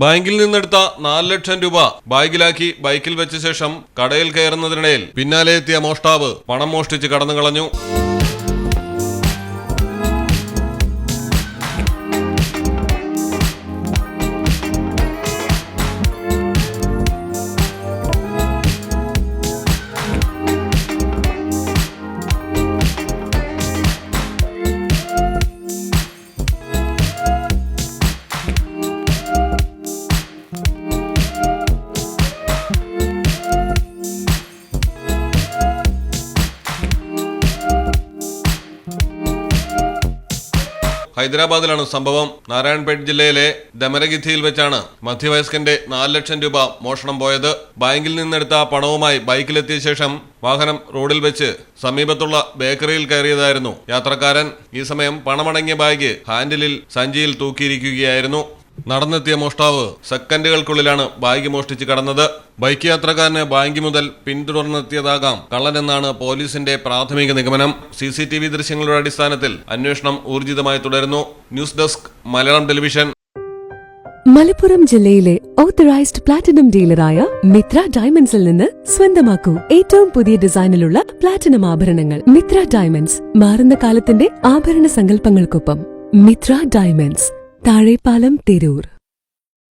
ബാങ്കിൽ നിന്നെടുത്ത 4 ലക്ഷം രൂപ ബാഗിലാക്കി ബൈക്കിൽ വെച്ച ശേഷം കടയിൽ കയറുന്നതിനിടയിൽ പിന്നാലെ എത്തിയ മോഷ്ടാവ് പണം മോഷ്ടിച്ച് കടന്നുകളഞ്ഞു. ഹൈദരാബാദിലാണ് സംഭവം. നാരായൺപേട്ട് ജില്ലയിലെ ദമരഗിദ്ധിയിൽ വെച്ചാണ് മധ്യവയസ്കന്റെ 4 ലക്ഷം രൂപ മോഷണം പോയത്. ബാങ്കിൽ നിന്നെടുത്ത പണവുമായി ബൈക്കിലെത്തിയ ശേഷം വാഹനം റോഡിൽ വെച്ച് സമീപത്തുള്ള ബേക്കറിയിൽ കയറിയതായിരുന്നു യാത്രക്കാരൻ. ഈ സമയം പണമടങ്ങിയ ബാഗ് ഹാൻഡിലിൽ സഞ്ചിയിൽ തൂക്കിയിരിക്കുകയായിരുന്നു. നടന്നെത്തിയ മോഷ്ടാവ് സെക്കൻഡുകൾക്കുള്ളിലാണ് ബാഗ് മോഷ്ടിച്ച് കടന്നത്. ബൈക്ക് യാത്രക്കാരന് ബാങ്ക് മുതൽ പിന്തുടർന്നെത്തിയതാകാം കള്ളനെന്നാണ് പോലീസിന്റെ പ്രാഥമിക നിഗമനം. CCTV ദൃശ്യങ്ങളുടെ അടിസ്ഥാനത്തിൽ അന്വേഷണം ഊർജിതമായി തുടരുന്നു. News desk Malayalam television. Malappuram ജില്ലയിലെ ഓത്തറൈസ്ഡ് പ്ലാറ്റിനം ഡീലറായ മിത്ര ഡയമണ്ട്സിൽ നിന്ന് സ്വന്തമാക്കൂ ഏറ്റവും പുതിയ ഡിസൈനിലുള്ള പ്ലാറ്റിനം ആഭരണങ്ങൾ. മിത്ര ഡയമണ്ട്സ്, മാറുന്ന കാലത്തിന്റെ ആഭരണ സങ്കല്പങ്ങൾക്കൊപ്പം. മിത്ര ഡയമണ്ട്സ്, താഴെപ്പാലം, തിരൂർ.